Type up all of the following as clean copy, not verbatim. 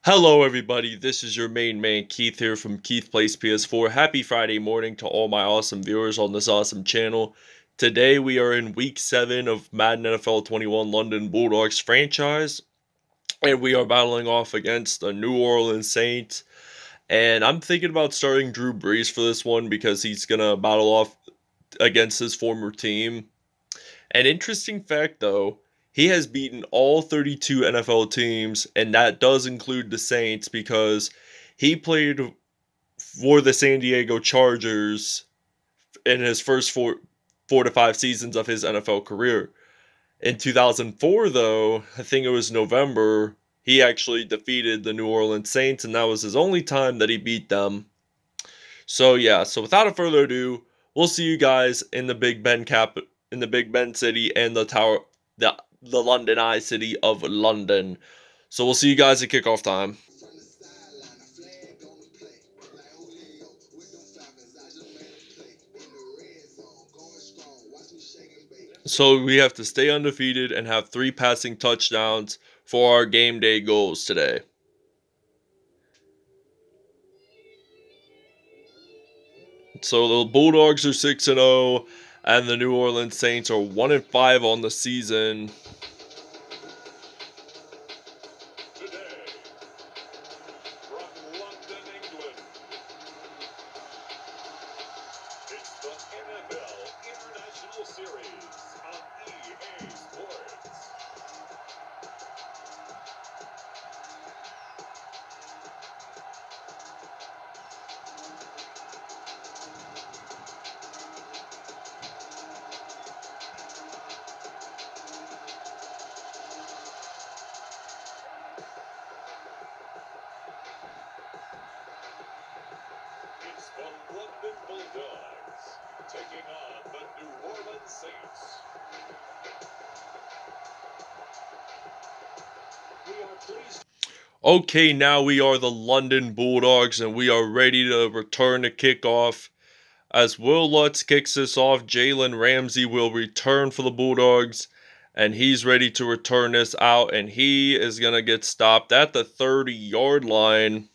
Hello everybody, this is your main man Keith here from Keith Plays PS4. Happy Friday morning to all my awesome viewers on this awesome channel. Today we are in week 7 of Madden NFL 21 London Bulldogs franchise. And we are battling off against the New Orleans Saints. And I'm thinking about starting Drew Brees for this one because he's going to battle off against his former team. An interesting fact, though, he has beaten all 32 NFL teams, and that does include the Saints because he played for the San Diego Chargers in his first four to five seasons of his NFL career. In 2004, though, I think it was November, he actually defeated the New Orleans Saints, and that was his only time that he beat them. So yeah, so without further ado, we'll see you guys in the Big Ben city and the London Eye city of London. So we'll see you guys at kickoff time. So we have to stay undefeated and have 3 passing touchdowns for our game day goals today. So the Bulldogs are 6-0 and the New Orleans Saints are 1-5 on the season. Today, from London, England, it's the NFL International Series on EA Sports. It's the London Bulldogs taking on the New Orleans Saints. We are pleased. Okay, now we are the London Bulldogs and we are ready to return to kickoff. As Will Lutz kicks this off, Jalen Ramsey will return for the Bulldogs, and he's ready to return this out, and he is going to get stopped at the 30-yard line,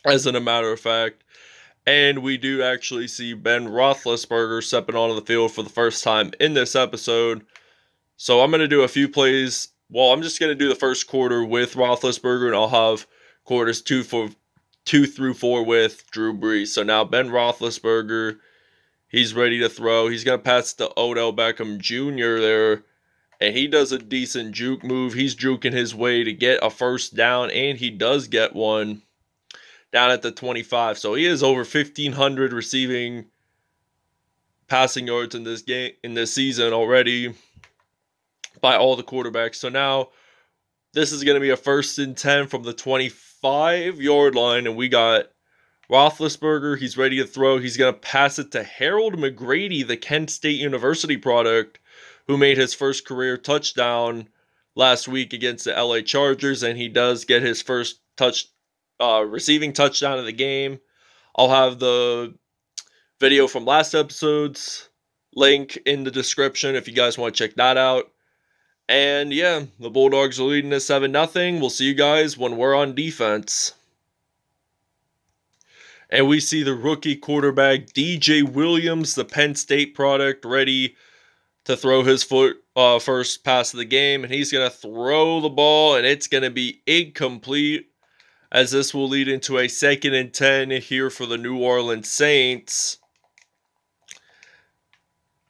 as in a matter of fact. And we do actually see Ben Roethlisberger stepping onto the field for the first time in this episode. So I'm going to do a few plays. Well, I'm just going to do the first quarter with Roethlisberger, and I'll have quarters 2 through 4 with Drew Brees. So now Ben Roethlisberger, he's ready to throw. He's going to pass to Odell Beckham Jr. there, and he does a decent juke move. He's juking his way to get a first down, and he does get one down at the 25. So he is over 1,500 receiving passing yards in this season already by all the quarterbacks. So now this is going to be a 1st and 10 from the 25-yard line, and we got Roethlisberger. He's ready to throw. He's going to pass it to Harold McGrady, the Kent State University product, who made his first career touchdown last week against the LA Chargers, and he does get his first receiving touchdown of the game. I'll have the video from last episode's link in the description if you guys want to check that out. And yeah, the Bulldogs are leading at 7-0. We'll see you guys when we're on defense. And we see the rookie quarterback, DJ Williams, the Penn State product, ready to throw his first pass of the game. And he's going to throw the ball, and it's going to be incomplete, as this will lead into a 2nd and 10 here for the New Orleans Saints.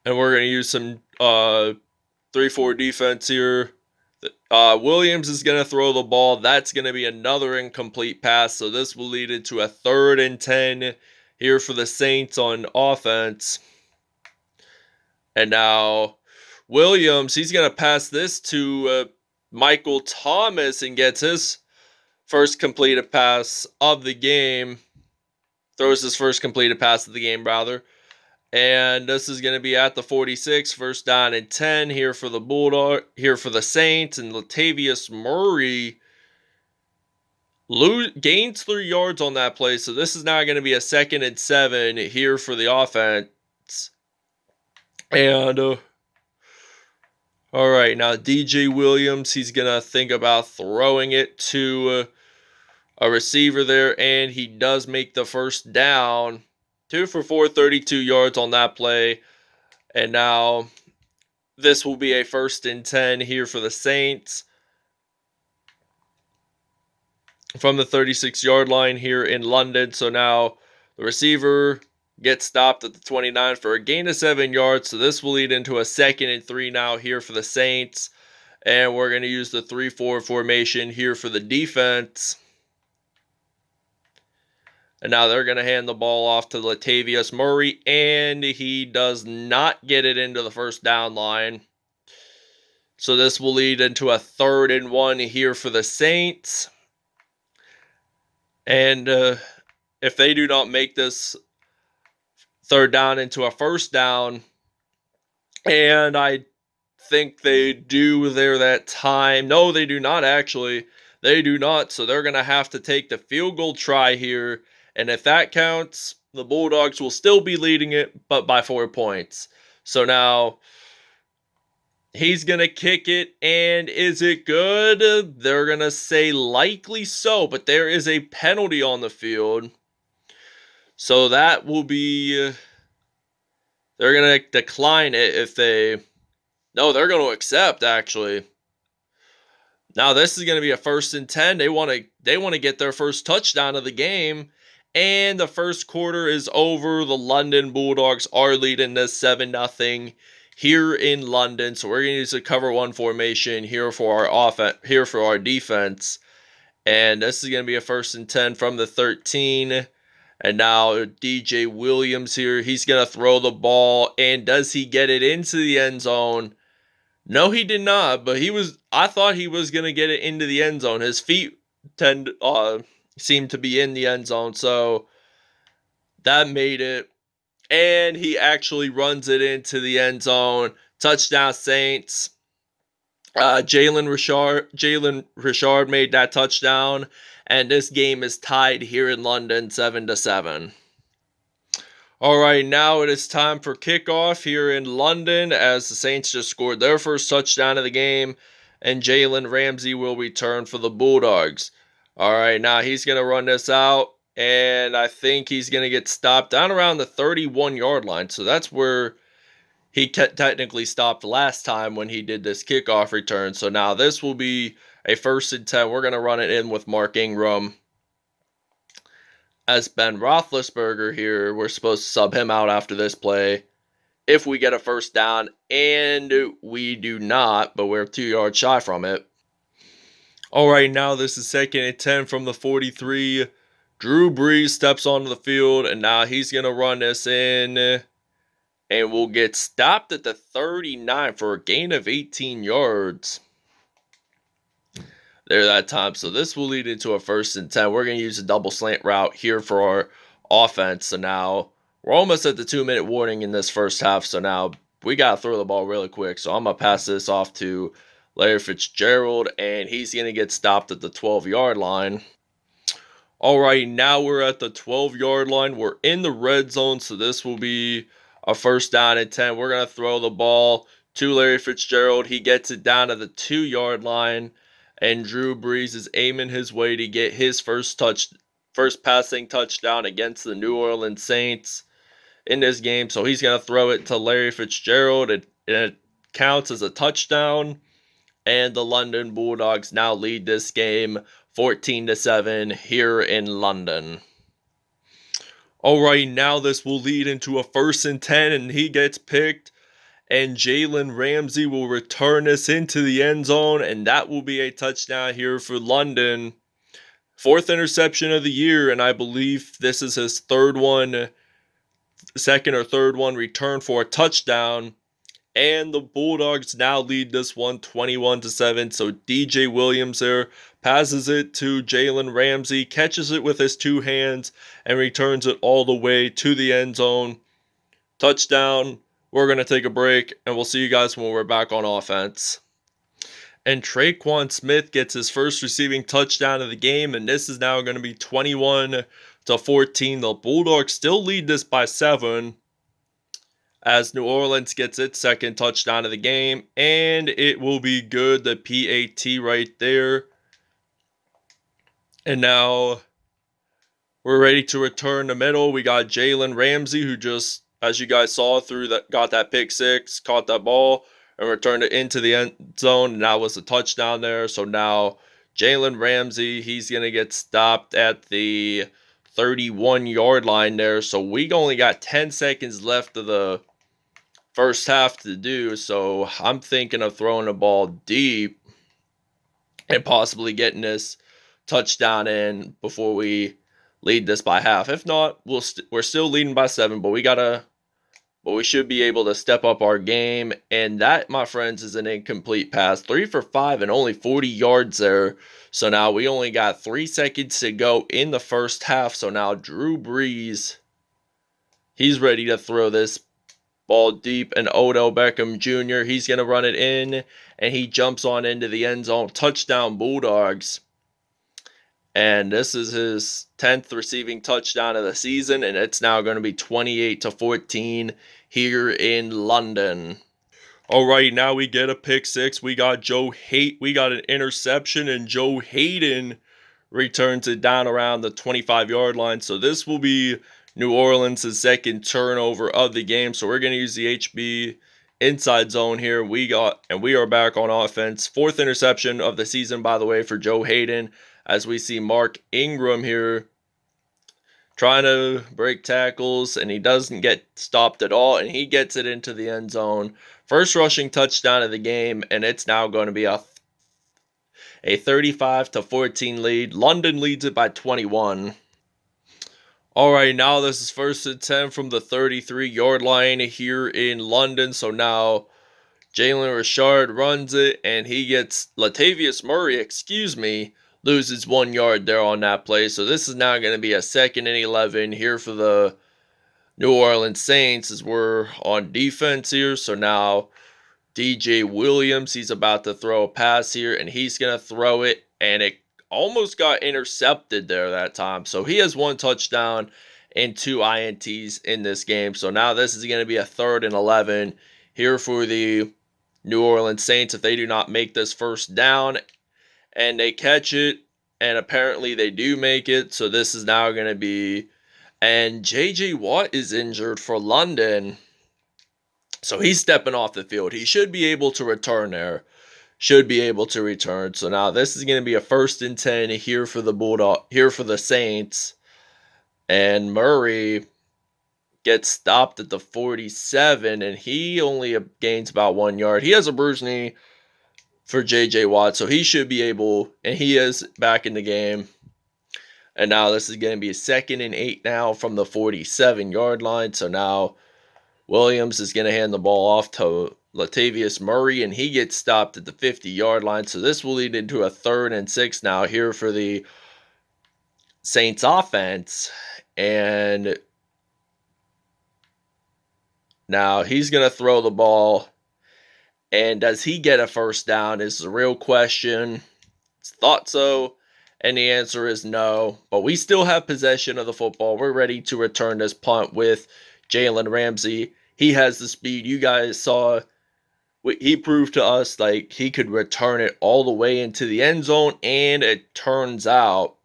And we're going to use some 3-4 defense here. Williams is going to throw the ball. That's going to be another incomplete pass. So this will lead into a 3rd and 10 here for the Saints on offense. And now Williams, he's going to pass this to Michael Thomas and gets his first completed pass of the game. Throws his first completed pass of the game, rather. And this is going to be at the 46, 1st down and 10 here for the Saints. And Latavius Murray gains 3 yards on that play. So this is now going to be a 2nd and 7 here for the offense. And all right, now DJ Williams, he's going to think about throwing it to a receiver there, and he does make the first down. 2 for 4, 32 yards on that play. And now this will be a 1st and 10 here for the Saints from the 36-yard line here in London. So now the receiver gets stopped at the 29 for a gain of 7 yards. So this will lead into a 2nd and 3 now here for the Saints. And we're going to use the 3-4 formation here for the defense. And now they're going to hand the ball off to Latavius Murray, and he does not get it into the first down line. So this will lead into a 3rd and 1 here for the Saints. And if they do not make this 3rd down into a 1st down, and I think they do there that time. No, they do not actually. They do not. So they're going to have to take the field goal try here. And if that counts, the Bulldogs will still be leading it, but by 4 points. So now he's going to kick it, and is it good? They're going to say likely so, but there is a penalty on the field. So that will be, they're going to decline it if they, no, they're going to accept actually. Now this is going to be a 1st and 10. They want to get their first touchdown of the game. And the first quarter is over. The London Bulldogs are leading this 7-0 here in London. So we're going to use a cover 1 formation here for our offense, here for our defense. And this is going to be a 1st and 10 from the 13. And now DJ Williams here. He's going to throw the ball. And does he get it into the end zone? No, he did not. But I thought he was going to get it into the end zone. His feet seemed to be in the end zone, so that made it. And he actually runs it into the end zone. Touchdown Saints. Jalen Richard made that touchdown, and this game is tied here in London 7-7. All right, now it is time for kickoff here in London as the Saints just scored their first touchdown of the game, and Jalen Ramsey will return for the Bulldogs. All right, now he's going to run this out, and I think he's going to get stopped down around the 31-yard line. So that's where he technically stopped last time when he did this kickoff return. So now this will be a 1st and 10. We're going to run it in with Mark Ingram as Ben Roethlisberger here. We're supposed to sub him out after this play if we get a 1st down, and we do not, but we're 2 yards shy from it. All right, now this is 2nd and 10 from the 43. Drew Brees steps onto the field, and now he's going to run this in, and we'll get stopped at the 39 for a gain of 18 yards. There that time. So this will lead into a 1st and 10. We're going to use a double slant route here for our offense. So now we're almost at the 2-minute warning in this first half. So now we got to throw the ball really quick. So I'm going to pass this off to Larry Fitzgerald, and he's going to get stopped at the 12-yard line. All right, now we're at the 12-yard line. We're in the red zone, so this will be a 1st down and 10. We're going to throw the ball to Larry Fitzgerald. He gets it down to the 2-yard line, and Drew Brees is aiming his way to get his first passing touchdown against the New Orleans Saints in this game. So he's going to throw it to Larry Fitzgerald, and it counts as a touchdown. And the London Bulldogs now lead this game 14-7 here in London. All right, now this will lead into a 1st and 10, and he gets picked. And Jalen Ramsey will return this into the end zone, and that will be a touchdown here for London. 4th interception of the year, and I believe this is his 2nd or third one return for a touchdown. And the Bulldogs now lead this one 21-7. So DJ Williams there passes it to Jalen Ramsey, catches it with his 2 hands, and returns it all the way to the end zone. Touchdown. We're going to take a break, and we'll see you guys when we're back on offense. And Traquan Smith gets his first receiving touchdown of the game, and this is now going to be 21-14. The Bulldogs still lead this by 7. As New Orleans gets its 2nd touchdown of the game, and it will be good. The PAT right there. And now we're ready to return the middle. We got Jalen Ramsey, who just, as you guys saw, got that pick six, caught that ball, and returned it into the end zone. And that was a touchdown there. So now Jalen Ramsey, he's going to get stopped at the 31-yard line there. So we only got 10 seconds left of the first half to do. So I'm thinking of throwing the ball deep and possibly getting this touchdown in before we lead this by half. If not, we're still leading by 7, but we should be able to step up our game. And that, my friends, is an incomplete pass. 3 for 5 and only 40 yards there. So now we only got 3 seconds to go in the first half. So now Drew Brees, he's ready to throw this ball deep, and Odell Beckham Jr., he's going to run it in, and he jumps on into the end zone. Touchdown Bulldogs. And this is his 10th receiving touchdown of the season, and it's now going to be 28-14 here in London. All right, now we get a pick six. We got an interception, and Joe Hayden returns it down around the 25-yard line. So this will be New Orleans' second turnover of the game. So we're going to use the HB inside zone here. We are back on offense. 4th interception of the season, by the way, for Joe Hayden, as we see Mark Ingram here trying to break tackles, and he doesn't get stopped at all, and he gets it into the end zone. First rushing touchdown of the game, and it's now going to be a 35-14 lead. London leads it by 21. All right, now this is 1st and 10 from the 33-yard line here in London. So now Jalen Richard runs it, and Latavius Murray, loses 1 yard there on that play. So this is now going to be a 2nd and 11 here for the New Orleans Saints as we're on defense here. So now DJ Williams, he's about to throw a pass here, and he's going to throw it, and it almost got intercepted there that time. So he has 1 touchdown and 2 INTs in this game. So now this is going to be a 3rd and 11 here for the New Orleans Saints if they do not make this first down. And they catch it, and apparently they do make it. So this is now going to be, and J.J. Watt is injured for London. So he's stepping off the field. He should be able to return there. So now this is going to be a 1st and 10 here for the Saints. And Murray gets stopped at the 47, and he only gains about 1 yard. He has a bruised knee for J.J. Watt, so he should be able, and he is back in the game. And now this is going to be a 2nd and 8 now from the 47-yard line. So now Williams is going to hand the ball off to Latavius Murray, and he gets stopped at the 50-yard line. So this will lead into a 3rd and 6 now here for the Saints offense. And now he's going to throw the ball. And does he get a first down is the real question. It's thought so. And the answer is no. But we still have possession of the football. We're ready to return this punt with Jalen Ramsey. He has the speed. You guys saw. He proved to us like he could return it all the way into the end zone. And it turns out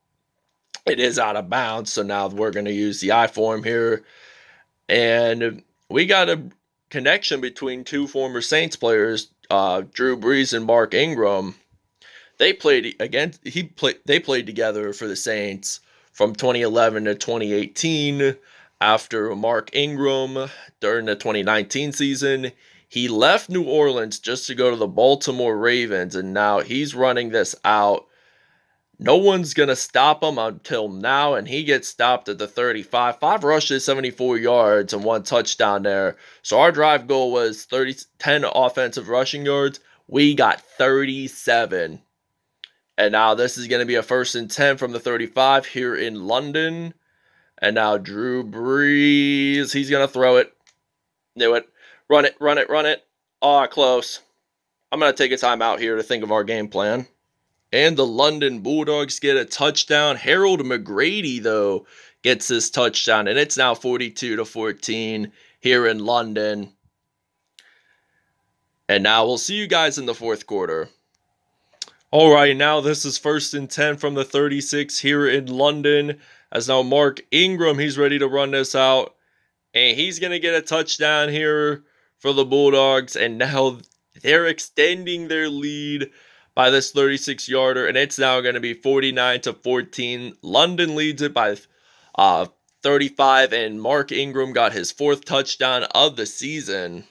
it is out of bounds. So now we're going to use the I form here. And we got a connection between 2 former Saints players, Drew Brees and Mark Ingram. They played together for the Saints from 2011 to 2018. After Mark Ingram, during the 2019 season, he left New Orleans just to go to the Baltimore Ravens, and now he's running this out. No one's going to stop him until now, and he gets stopped at the 35. 5 rushes, 74 yards, and 1 touchdown there. So our drive goal was 10 offensive rushing yards. We got 37. And now this is going to be a 1st and 10 from the 35 here in London. And now Drew Brees, he's going to throw it. Knew it. Run it. Close. I'm going to take a timeout here to think of our game plan. And the London Bulldogs get a touchdown. Harold McGrady, though, gets this touchdown. And it's now 42-14 here in London. And now we'll see you guys in the 4th quarter. All right, now this is 1st and 10 from the 36 here in London. As now Mark Ingram, he's ready to run this out. And he's going to get a touchdown here for the Bulldogs. And now they're extending their lead by this 36-yarder. And it's now going to be 49-14. London leads it by 35. And Mark Ingram got his 4th touchdown of the season.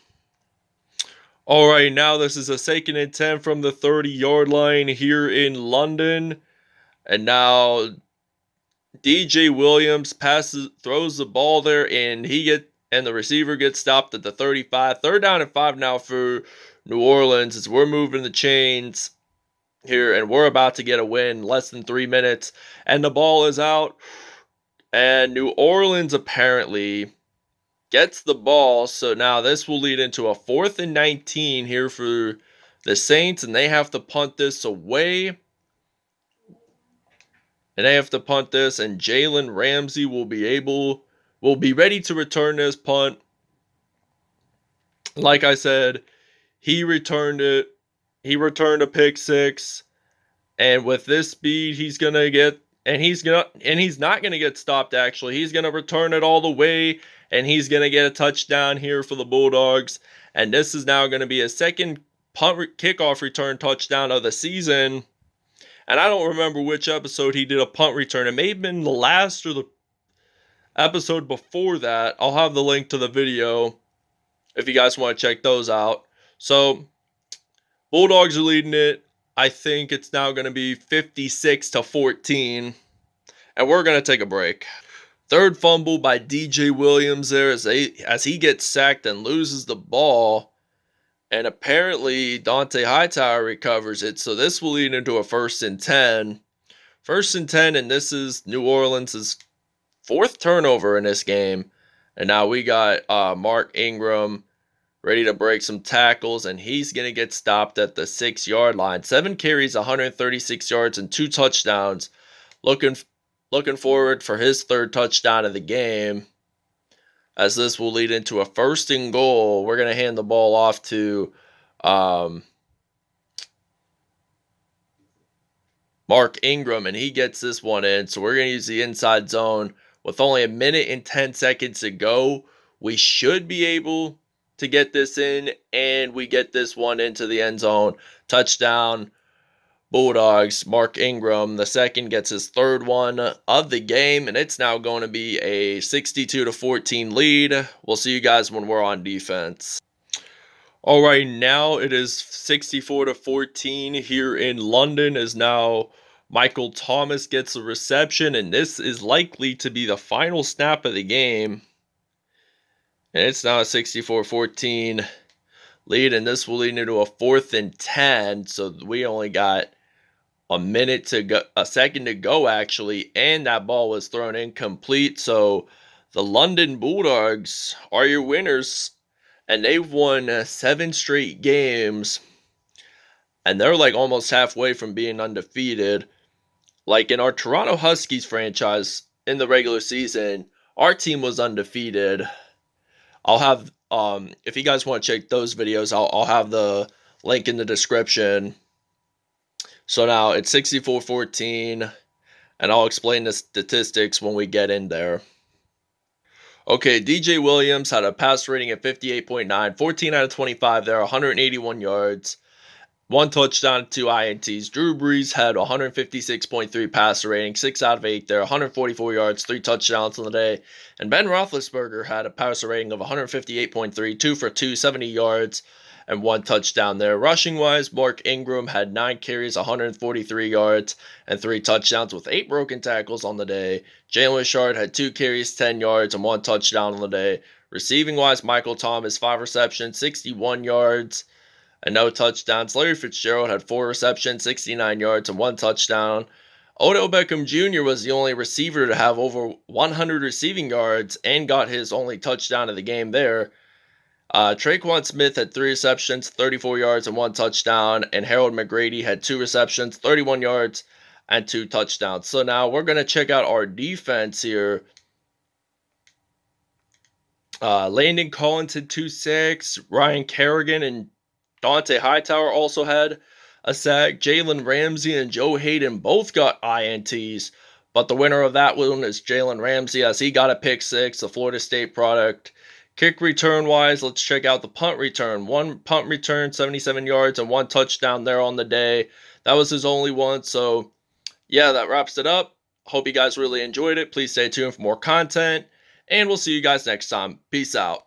All right, now this is a 2nd and 10 from the 30-yard line here in London. And now DJ Williams throws the ball there, and the receiver gets stopped at the 35. 3rd down and 5 now for New Orleans as we're moving the chains here, and we're about to get a win. Less than 3 minutes, and the ball is out. And New Orleans apparently gets the ball, so now this will lead into a 4th and 19 here for the Saints, and they have to punt this away. And Jalen Ramsey will be ready to return this punt. Like I said, he returned it. He returned a pick six, and with this speed, he's not gonna get stopped. Actually, he's gonna return it all the way, and he's gonna get a touchdown here for the Bulldogs. And this is now gonna be a second kickoff return touchdown of the season. And I don't remember which episode he did a punt return. It may have been the last or the episode before that. I'll have the link to the video if you guys want to check those out. So, Bulldogs are leading it. I think it's now going to be 56-14. And we're going to take a break. 3rd fumble by DJ Williams there as he gets sacked and loses the ball. And apparently, Dante Hightower recovers it. So this will lead into a 1st and 10. 1st and 10, and this is New Orleans' 4th turnover in this game. And now we got Mark Ingram ready to break some tackles, and he's going to get stopped at the 6-yard line. 7 carries, 136 yards, and 2 touchdowns. Looking forward for his 3rd touchdown of the game, as this will lead into a 1st and goal. We're going to hand the ball off to Mark Ingram, and he gets this one in. So we're going to use the inside zone. With only a minute and 10 seconds to go, we should be able to get this in, and we get this one into the end zone. Touchdown, Bulldogs. Mark Ingram, the second, gets his 3rd one of the game, and it's now going to be a 62-14 lead. We'll see you guys when we're on defense. All right, now it is 64-14 here in London, as now Michael Thomas gets a reception, and this is likely to be the final snap of the game. And it's now a 64-14 lead, and this will lead into a 4th and 10. So we only got a second to go actually, and that ball was thrown incomplete. So the London Bulldogs are your winners, and they've won 7 straight games, and they're like almost halfway from being undefeated. Like in our Toronto Huskies franchise in the regular season, our team was undefeated. I'll have if you guys want to check those videos, I'll have the link in the description. So now it's 64-14, and I'll explain the statistics when we get in there. Okay, DJ Williams had a pass rating of 58.9, 14 out of 25 there, 181 yards, 1 touchdown, 2 INTs. Drew Brees had 156.3 passer rating, 6 out of 8 there, 144 yards, 3 touchdowns on the day. And Ben Roethlisberger had a passer rating of 158.3, 2 for 2, 70 yards, and 1 touchdown there. Rushing-wise, Mark Ingram had 9 carries, 143 yards, and 3 touchdowns with 8 broken tackles on the day. Jalen Ramsey had 2 carries, 10 yards, and 1 touchdown on the day. Receiving-wise, Michael Thomas, 5 receptions, 61 yards, and no touchdowns. Larry Fitzgerald had 4 receptions, 69 yards, and 1 touchdown. Odell Beckham Jr. was the only receiver to have over 100 receiving yards and got his only touchdown of the game there. Traquan Smith had 3 receptions, 34 yards, and 1 touchdown. And Harold McGrady had 2 receptions, 31 yards, and 2 touchdowns. So now we're going to check out our defense here. Landon Collins had 2 sacks. Ryan Kerrigan and Dante Hightower also had a sack. Jalen Ramsey and Joe Hayden both got INTs. But the winner of that one is Jalen Ramsey, as he got a pick six, the Florida State product. Kick return wise, let's check out the punt return. One punt return, 77 yards, and one touchdown there on the day. That was his only one. So, yeah, that wraps it up. Hope you guys really enjoyed it. Please stay tuned for more content, and we'll see you guys next time. Peace out.